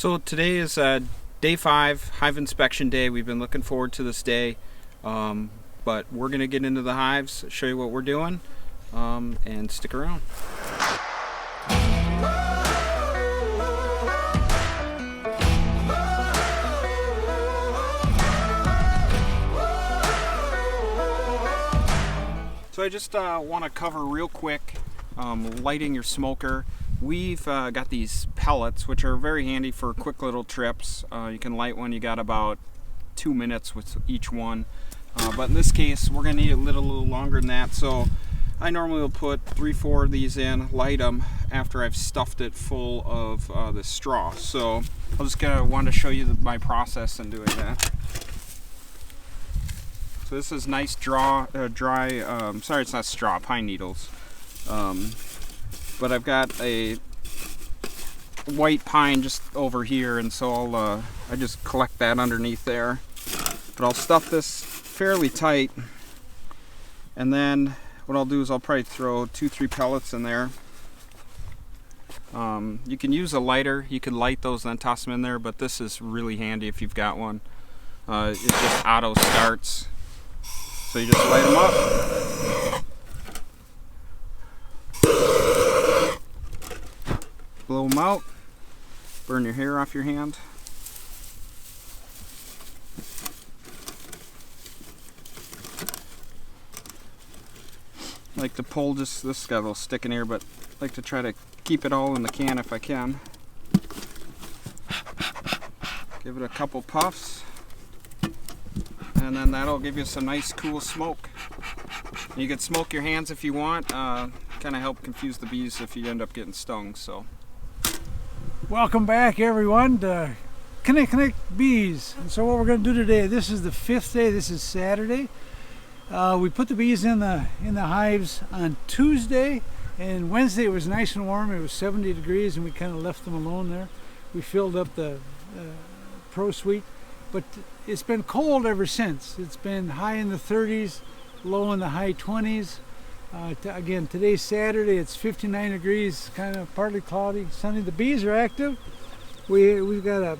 So today is day 5, hive inspection day. We've been looking forward to this day, but we're going to get into the hives, show you what we're doing, and stick around. So I just want to cover real quick lighting your smoker. We've got these pellets, which are very handy for quick little trips. You can light one, you got about 2 minutes with each one. But in this case, we're going to need a little longer than that. So I normally will put 3-4 of these in, light them after I've stuffed it full of the straw. So I'll just want to show you my process in doing that. So this is nice dry, sorry it's not straw, pine needles. But I've got a white pine just over here, and so I just collect that underneath there. But I'll stuff this fairly tight, and then what I'll do is I'll probably throw 2-3 pellets in there. You can use a lighter, you can light those and then toss them in there, but this is really handy if you've got one. It just auto starts, so you just light them up. Blow them out, burn your hair off your hand. I like to pull just, this got a little stick in here, but I like to try to keep it all in the can if I can. Give it a couple puffs, and then that'll give you some nice cool smoke. You can smoke your hands if you want, kind of help confuse the bees if you end up getting stung. So. Welcome back, everyone, to Connect Bees. And so what we're going to do today, this is the 5th day, this is Saturday. We put the bees in the hives on Tuesday, and Wednesday it was nice and warm. It was 70 degrees, and we kind of left them alone there. We filled up the Pro Suite, but it's been cold ever since. It's been high in the 30s, low in the high 20s. Again, today's Saturday, it's 59 degrees, kind of partly cloudy, sunny. The bees are active. We've got a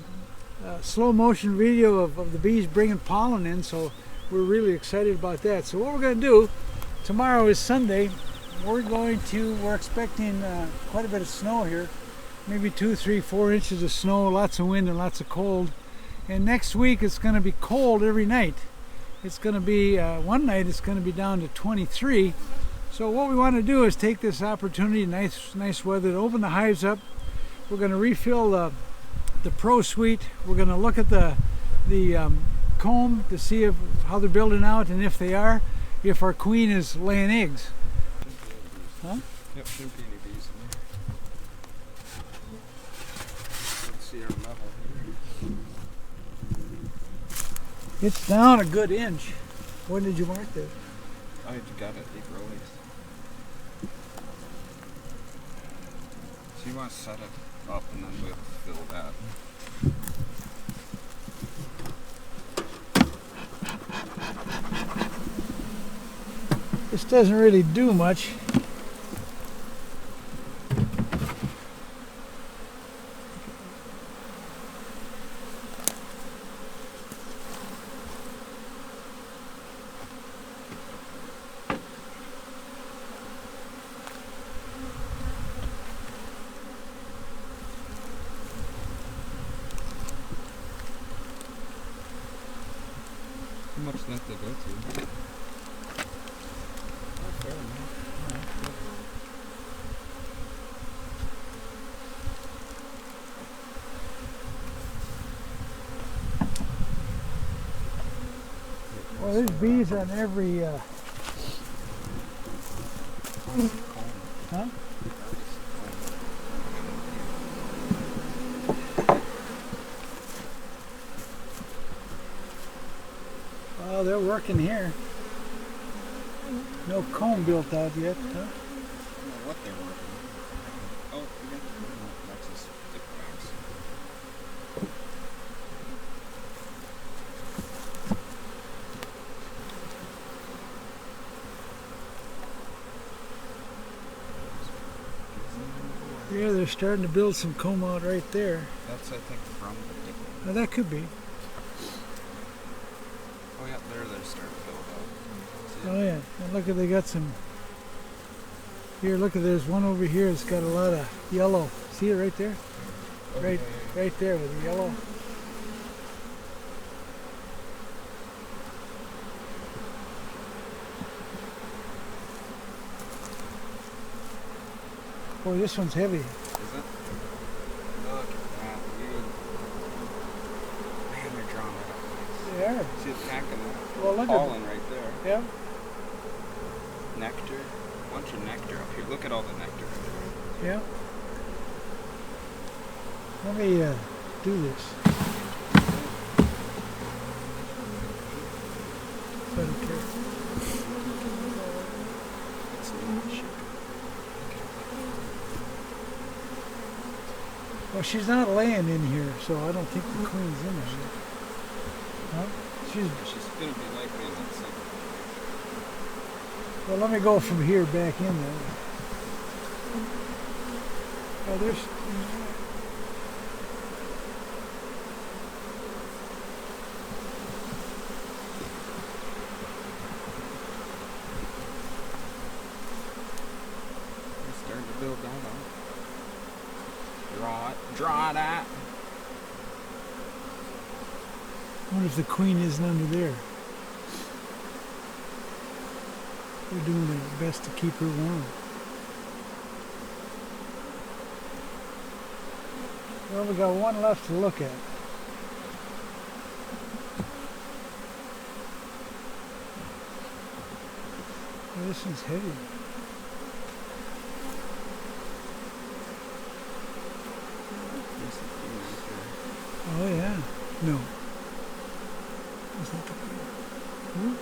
slow motion video of the bees bringing pollen in, so we're really excited about that. So what we're going to do, tomorrow is Sunday, we're expecting quite a bit of snow here, maybe 2, 3, 4 inches of snow, lots of wind and lots of cold. And next week it's going to be cold every night. It's going to be, one night it's going to be down to 23. So what we want to do is take this opportunity, nice weather, to open the hives up. We're going to refill the Pro Suite. We're going to look at the comb to see how they're building out, and if they are, if our queen is laying eggs. Huh? Yep, shouldn't be any bees in there. Let's see our level here. It's down a good inch. When did you mark that? I got it early. So you want to set it up and then we'll fill that. This doesn't really do much. How much left to go to? Oh, fair enough. Well, there's bees on every. Huh? Well, they're working here. No comb built out yet, huh? I don't know what they're working on. Oh, we got that's just dip wax. Yeah, they're starting to build some comb out right there. That's, I think, from the picnic. Now, that could be. Oh yeah, they're starting to build out. See Oh it? yeah, and look at they got some. Here, look at there's one over here. It's got a lot of yellow. See it right there? Oh, Right, yeah, yeah. right there with the yellow. Boy, this one's heavy. Is it? Look at that, dude. Man, they're drawing it up nice. They are. See it packing that Well, look pollen right there. at. Yeah. Nectar. Bunch of nectar up here. Look at all the nectar right Yeah. Let me do this. So I don't care. It's neat shit. Well, she's not laying in here, so I don't think the queen's in there yet. Huh? She's gonna be likely in that second. Well, let me go from here back in there. Oh, there's. It's starting to build down on it. Draw it at. I wonder if the queen isn't under there. They're doing their best to keep her warm. Well, we got one left to look at. Oh, this one's heavy. There's the queen right there. Oh yeah. No. That's not the queen. Hmm?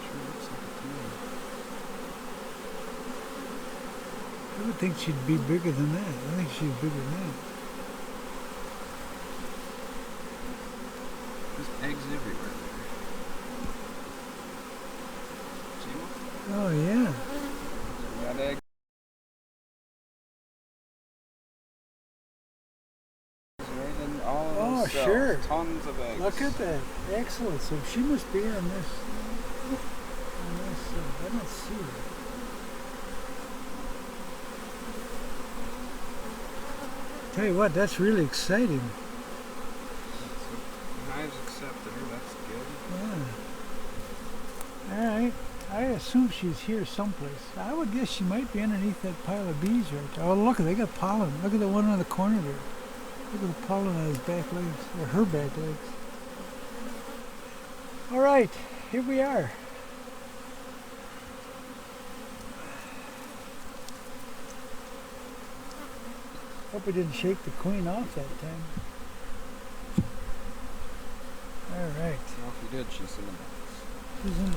Sure looks like a queen. I would think she'd be bigger than that. I think she's bigger than that. There's eggs everywhere there. See one? Oh yeah. We got eggs. Right in all of Oh, those cells. sure. Tons of eggs. Look at that. Excellent. So she must be on this. I don't see her. Tell you what, that's really exciting. Hives accepted her, that's good. Yeah. All right. I assume she's here someplace. I would guess she might be underneath that pile of bees right there. Oh, look, they got pollen. Look at the one on the corner there. Look at the pollen on his back legs, or her back legs. All right, here we are. Hope we didn't shake the queen off that time. All right. Well, if you did, she's in the box. She's in.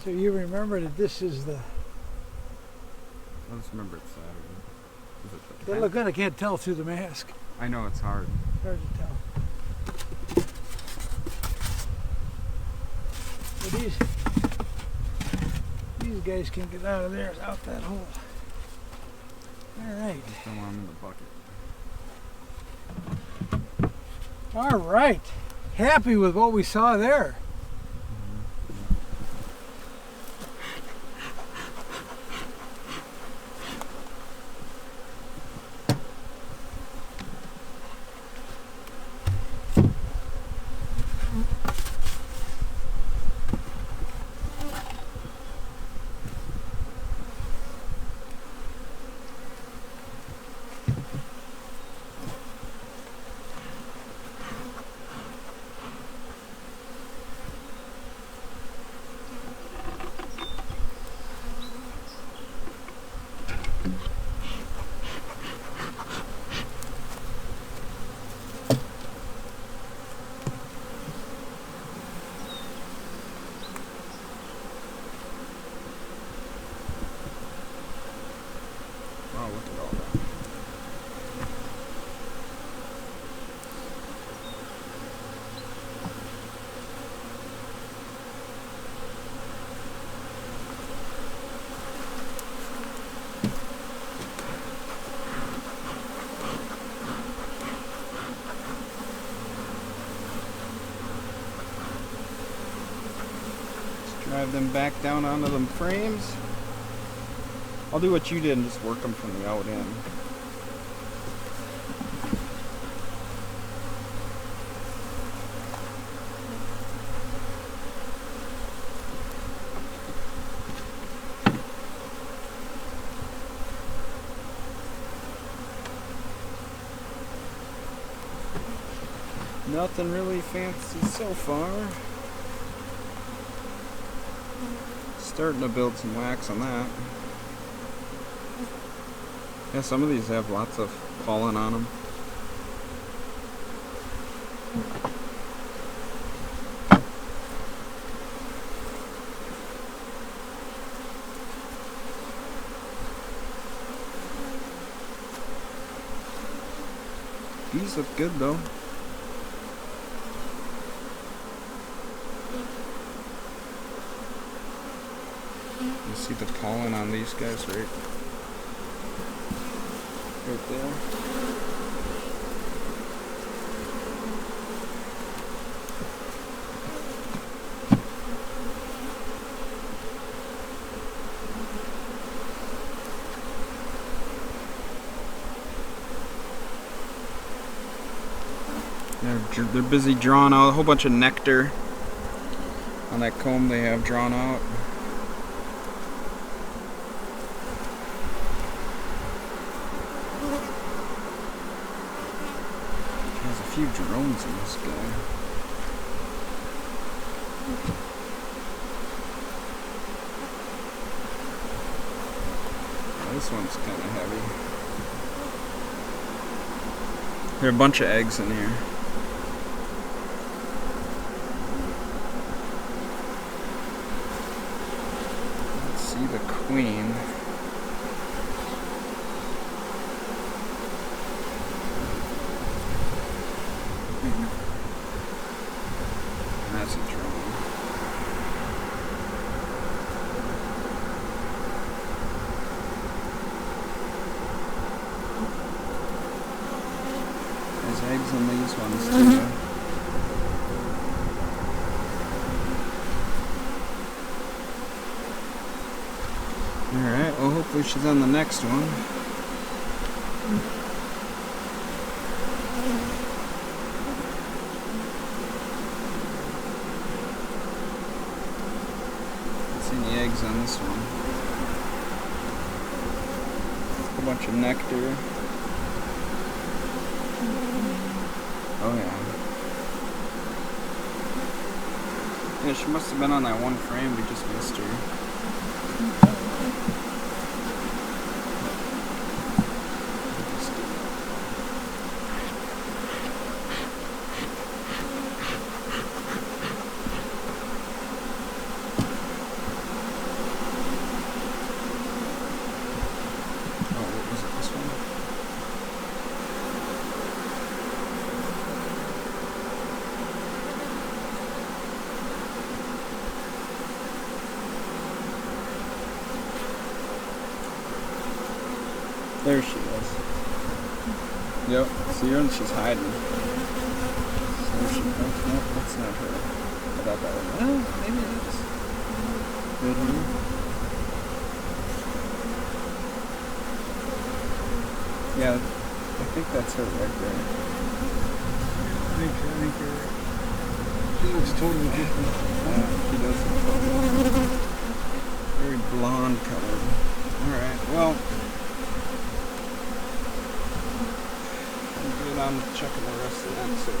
So you remember that this is the. I just remember it's Saturday. Is it the Well, 10th? look, I can't tell through the mask. I know it's hard. Hard to tell. But these guys can get out of there, out that hole. All right. Just don't want them in the bucket. All right. Happy with what we saw there. Drive them back down onto them frames. I'll do what you did and just work them from the out in. Nothing really fancy so far. Starting to build some wax on that. Yeah, some of these have lots of pollen on them. These look good though. You see the pollen on these guys right there. They're busy drawing out a whole bunch of nectar on that comb they have drawn out. There's a few drones in this guy. This one's kind of heavy. There are a bunch of eggs in here. Let's see the queen. That's a drone. There's eggs in these ones too. Alright, well hopefully she's on the next one. Any eggs on this one. A bunch of nectar. Oh yeah. Yeah, she must have been on that one frame, we just missed her. There she is. Yep, see her and she's hiding. There she goes. Nope, that's not her. I thought that was. Well, maybe it is. Right here. Yeah, I think that's her right there. I think you're right. She looks totally different. Yeah, she does look totally very blonde colored. Alright, well. I'm checking the rest of that, so.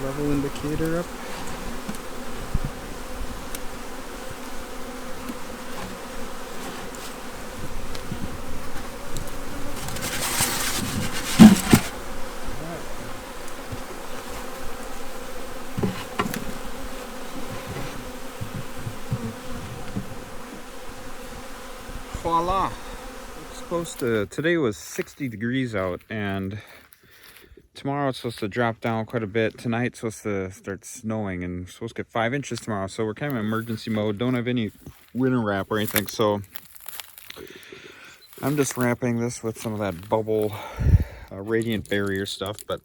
Level indicator up. voila. It's supposed to, today was 60 degrees out, and tomorrow it's supposed to drop down quite a bit. Tonight it's supposed to start snowing, and we're supposed to get 5 inches tomorrow. So we're kind of in emergency mode. Don't have any winter wrap or anything. So I'm just wrapping this with some of that bubble radiant barrier stuff. But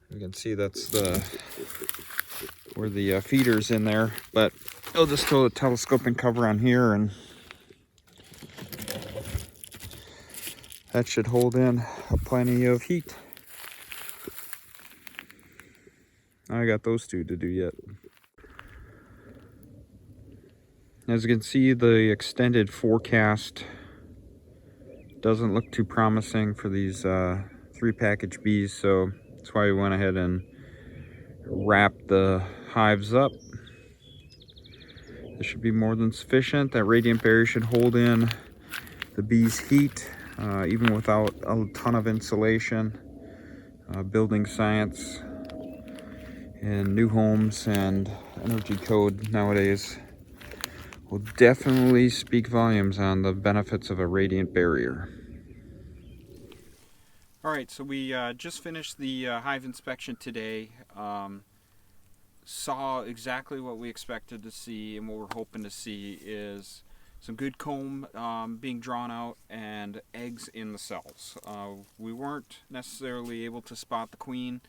you can see that's where the feeder's in there. But I'll just throw the telescoping cover on here, and that should hold in plenty of heat. I got those two to do yet. As you can see, the extended forecast doesn't look too promising for these 3 package bees, so that's why we went ahead and wrapped the hives up. This should be more than sufficient. That radiant barrier should hold in the bees' heat, even without a ton of insulation. Building science and new homes and energy code nowadays will definitely speak volumes on the benefits of a radiant barrier. All right, so we just finished the hive inspection today. Saw exactly what we expected to see, and what we're hoping to see is some good comb being drawn out and eggs in the cells. We weren't necessarily able to spot the queen,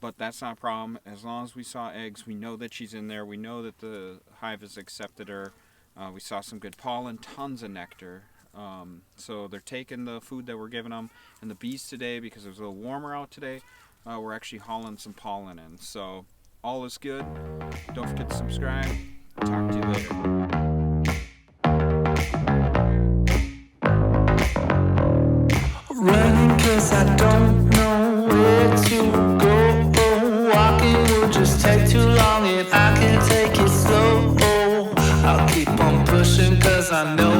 but that's not a problem. As long as we saw eggs, we know that she's in there. We know that the hive has accepted her. We saw some good pollen, tons of nectar. So they're taking the food that we're giving them. And the bees today, because it was a little warmer out today, we're actually hauling some pollen in. So all is good. Don't forget to subscribe. Talk to you later. Running 'cause I don't know where to go. Walking will just take too long, and I can take it slow. I'll keep on pushing 'cause I know